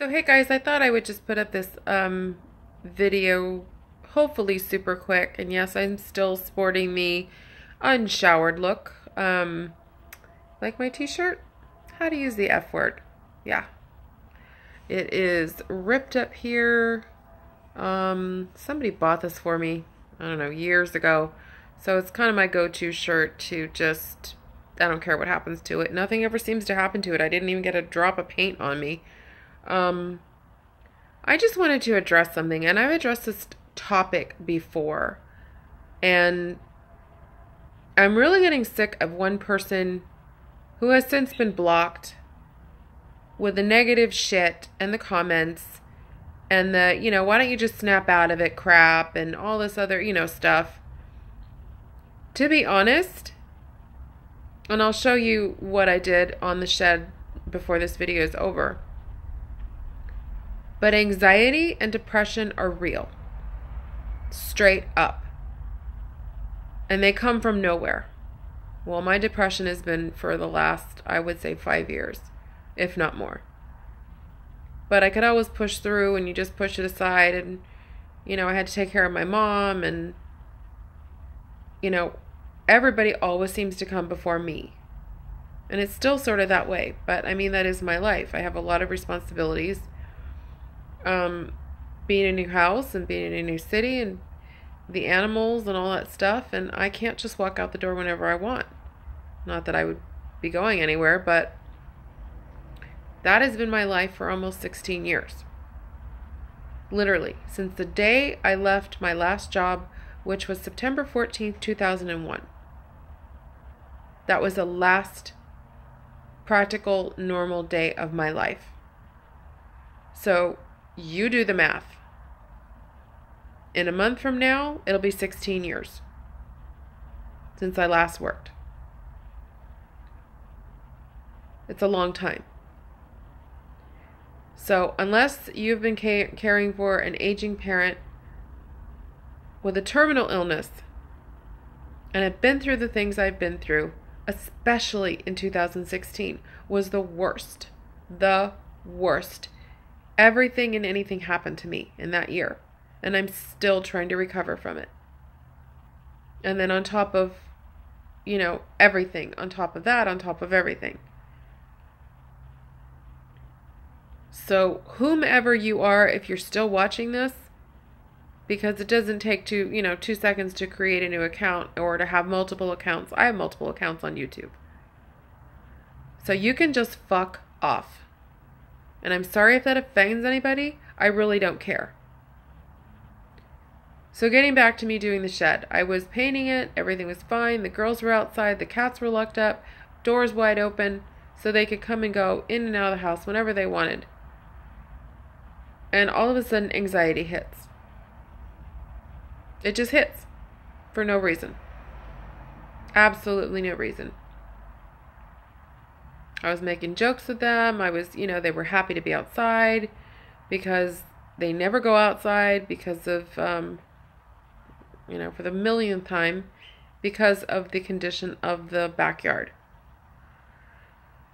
So hey guys, I thought I would just put up this video, hopefully super quick. And yes, I'm still sporting the unshowered look. Like my t-shirt? How to use the F word. Yeah. It is ripped up here. Somebody bought this for me, I don't know, years ago. So it's kind of my go-to shirt to just, I don't care what happens to it. Nothing ever seems to happen to it. I didn't even get a drop of paint on me. I just wanted to address something, and I've addressed this topic before, and I'm really getting sick of one person who has since been blocked with the negative shit and the comments and the, why don't you just snap out of it crap and all this other, stuff. To be honest, and I'll show you what I did on the shed before this video is over. But anxiety and depression are real. Straight up. And they come from nowhere. Well, my depression has been for the last, I would say, 5 years, if not more. But I could always push through, and you just push it aside. And, I had to take care of my mom, and, everybody always seems to come before me. And it's still sort of that way. But, that is my life. I have a lot of responsibilities. Being in a new house and being in a new city and the animals and all that stuff, and I can't just walk out the door whenever I want. Not that I would be going anywhere, but that has been my life for almost 16 years. Literally, since the day I left my last job, which was September 14th, 2001. That was the last practical, normal day of my life. So, you do the math. In a month from now, it'll be 16 years since I last worked. It's a long time. So, unless you've been caring for an aging parent with a terminal illness and have been through the things I've been through, especially in 2016, was the worst. The worst. Everything and anything happened to me in that year, and I'm still trying to recover from it. And then on top of, everything, on top of that, on top of everything. So whomever you are, if you're still watching this, because it doesn't take 2 seconds to create a new account or to have multiple accounts. I have multiple accounts on YouTube. So you can just fuck off. And I'm sorry if that offends anybody. I really don't care. So getting back to me doing the shed. I was painting it. Everything was fine. The girls were outside. The cats were locked up. Doors wide open. So they could come and go in and out of the house whenever they wanted. And all of a sudden, anxiety hits. It just hits. For no reason. Absolutely no reason. I was making jokes with them. I was, they were happy to be outside because they never go outside because of, for the millionth time, because of the condition of the backyard.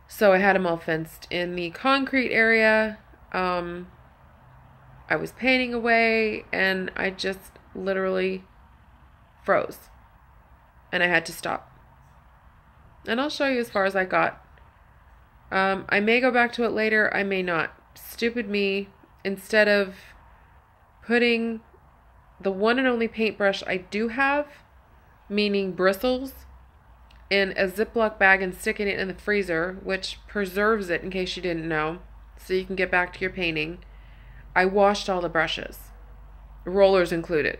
So I had them all fenced in the concrete area. I was painting away, and I just literally froze. And I had to stop. And I'll show you as far as I got. I may go back to it later. I may not. Stupid me. Instead of putting the one and only paintbrush I do have, meaning bristles, in a Ziploc bag and sticking it in the freezer, which preserves it in case you didn't know, so you can get back to your painting, I washed all the brushes. Rollers included.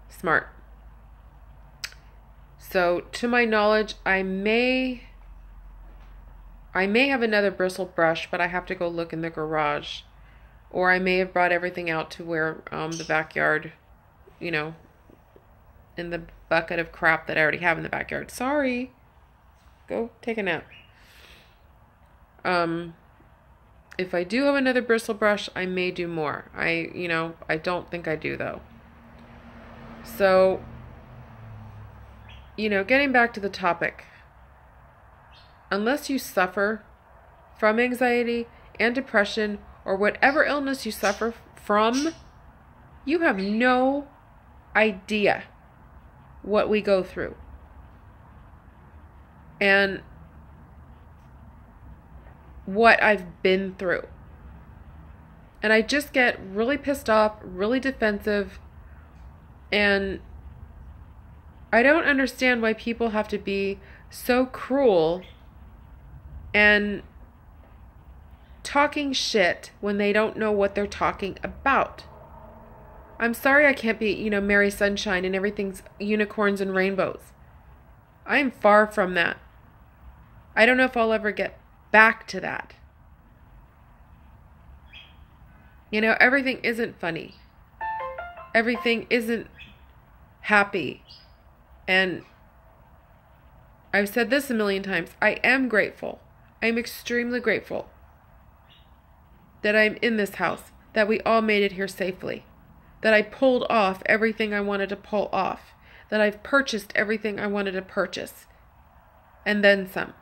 Smart. So, to my knowledge, I may have another bristle brush, but I have to go look in the garage. Or I may have brought everything out to where the backyard, in the bucket of crap that I already have in the backyard. Sorry. Go take a nap. If I do have another bristle brush, I may do more. I don't think I do though. So, getting back to the topic. Unless you suffer from anxiety, and depression or whatever illness you suffer from, you have no idea what we go through. And what I've been through. And I just get really pissed off, really defensive, and I don't understand why people have to be so cruel and talking shit when they don't know what they're talking about. I'm sorry I can't be, Mary Sunshine and everything's unicorns and rainbows. I'm far from that. I don't know if I'll ever get back to that. Everything isn't funny. Everything isn't happy. And I've said this a million times. I am grateful. I'm extremely grateful that I'm in this house, that we all made it here safely, that I pulled off everything I wanted to pull off, that I've purchased everything I wanted to purchase, and then some.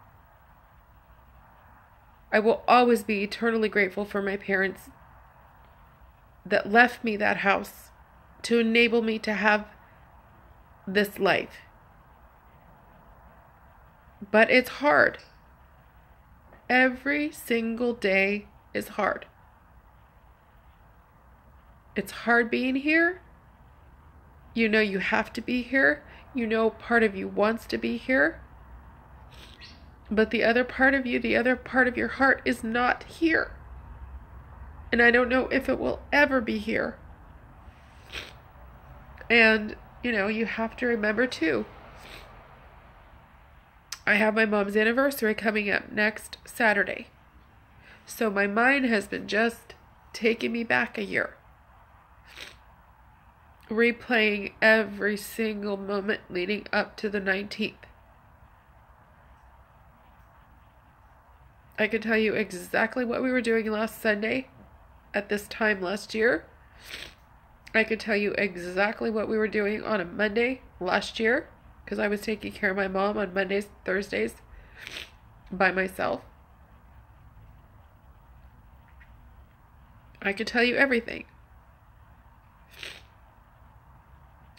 I will always be eternally grateful for my parents that left me that house to enable me to have this life. But it's hard. Every single day is hard. It's hard being here. You know you have to be here. You know part of you wants to be here. But the other part of you, the other part of your heart is not here. And I don't know if it will ever be here. And, you have to remember too, I have my mom's anniversary coming up next Saturday. So my mind has been just taking me back a year. Replaying every single moment leading up to the 19th. I can tell you exactly what we were doing last Sunday at this time last year. I could tell you exactly what we were doing on a Monday last year, because I was taking care of my mom on Mondays, Thursdays by myself. I could tell you everything.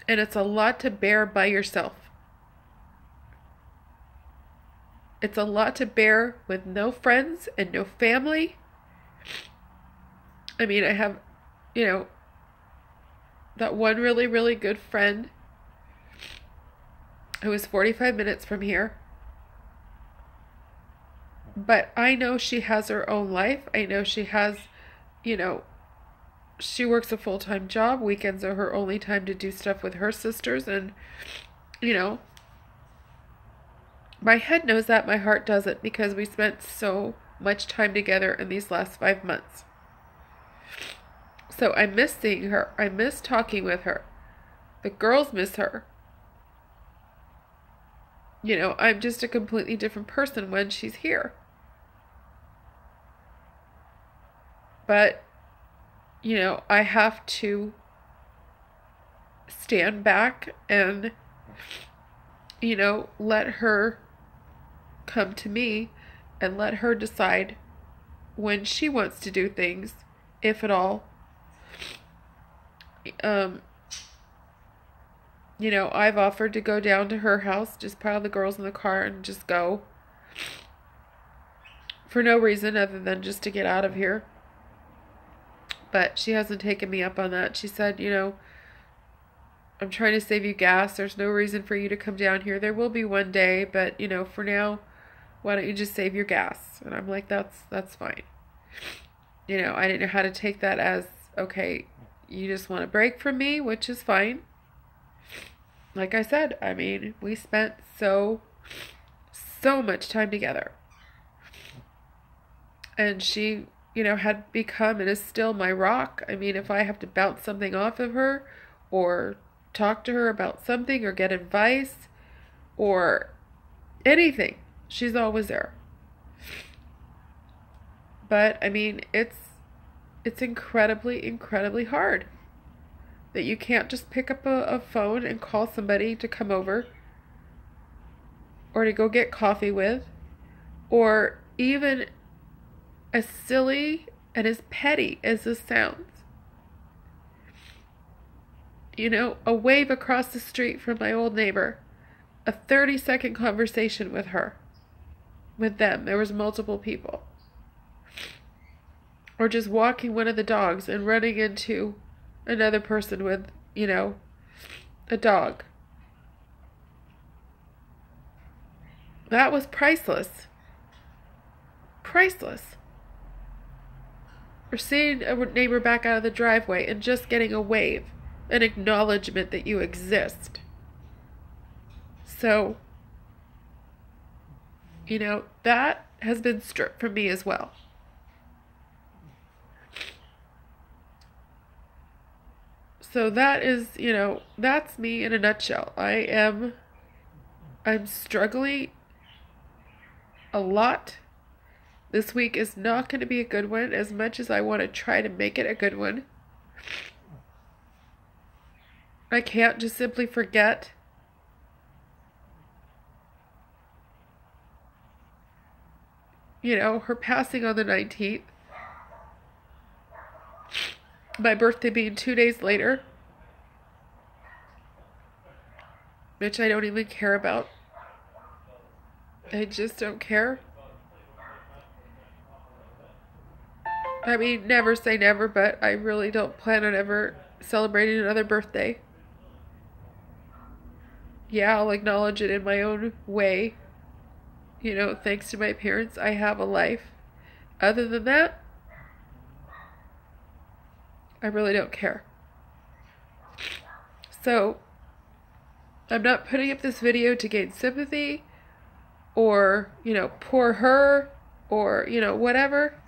And it's a lot to bear by yourself. It's a lot to bear with no friends and no family. I mean, I have, that one really, really good friend who is 45 minutes from here. But I know she has her own life. I know she has, she works a full-time job. Weekends are her only time to do stuff with her sisters. And, my head knows that, my heart doesn't, because we spent so much time together in these last 5 months. So I miss seeing her. I miss talking with her. The girls miss her. I'm just a completely different person when she's here. But, I have to stand back and, let her come to me and let her decide when she wants to do things, if at all. I've offered to go down to her house, just pile the girls in the car and just go. For no reason other than just to get out of here. But she hasn't taken me up on that. She said, I'm trying to save you gas. There's no reason for you to come down here. There will be one day, but, for now, why don't you just save your gas? And I'm like, that's fine. I didn't know how to take that as, okay, you just want a break from me, which is fine. Like I said, I mean, we spent so much time together. And she, had become and is still my rock. I mean, if I have to bounce something off of her or talk to her about something or get advice or anything, she's always there. But, I mean, it's incredibly, incredibly hard that you can't just pick up a phone and call somebody to come over or to go get coffee with, or even as silly and as petty as this sounds, you know, a wave across the street from my old neighbor, a 30-second conversation with her, with them. There was multiple people. Or just walking one of the dogs and running into another person with, you know, a dog. That was priceless. Priceless. Or seeing a neighbor back out of the driveway and just getting a wave, an acknowledgement that you exist. So, you know, that has been stripped from me as well. So that is, you know, that's me in a nutshell. I'm struggling a lot. This week is not going to be a good one, as much as I want to try to make it a good one. I can't just simply forget. You know, her passing on the 19th. My birthday being 2 days later. Which I don't even care about. I just don't care. I mean, never say never, but I really don't plan on ever celebrating another birthday. Yeah, I'll acknowledge it in my own way. You know, thanks to my parents, I have a life. Other than that, I really don't care. So, I'm not putting up this video to gain sympathy or, you know, poor her or, you know, whatever.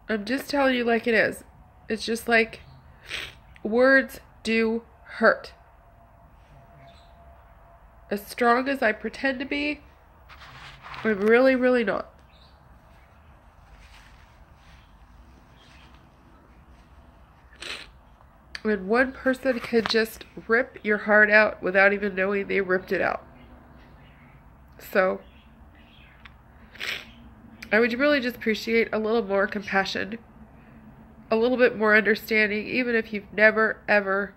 I'm just telling you like it is. It's just like words do hurt. As strong as I pretend to be, I'm really, really not. When one person can just rip your heart out without even knowing they ripped it out. So, I would really just appreciate a little more compassion, a little bit more understanding, even if you've never, ever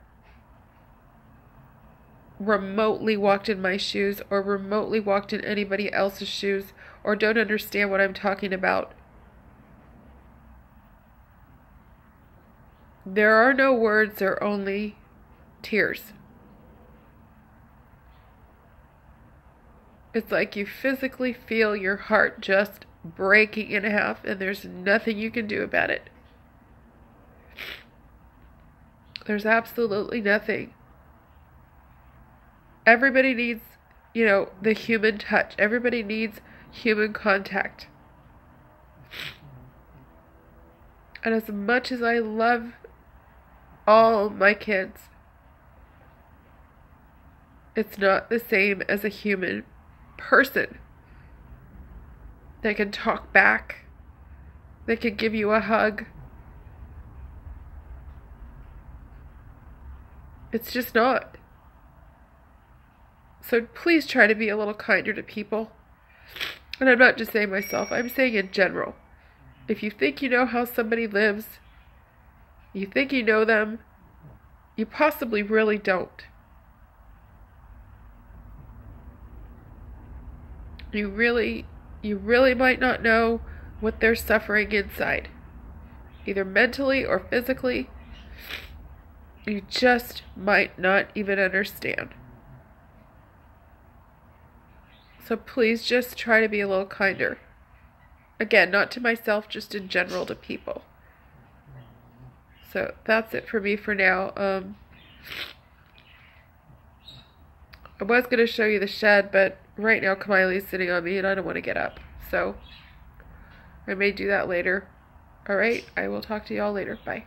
remotely walked in my shoes or remotely walked in anybody else's shoes or don't understand what I'm talking about. There are no words, there are only tears. It's like you physically feel your heart just breaking in half and there's nothing you can do about it. There's absolutely nothing. Everybody needs, you know, the human touch. Everybody needs human contact. And as much as I love all my kids, it's not the same as a human person that can talk back, that can give you a hug. It's just not. So please try to be a little kinder to people. And I'm not just saying myself, I'm saying in general. If you think you know how somebody lives, you think you know them, you possibly really don't. You really might not know what they're suffering inside, either mentally or physically. You just might not even understand. So please just try to be a little kinder. Again, not to myself, just in general to people. So that's it for me for now. I was going to show you the shed, but right now Kamiley's sitting on me and I don't want to get up. So I may do that later. Alright, I will talk to y'all later. Bye.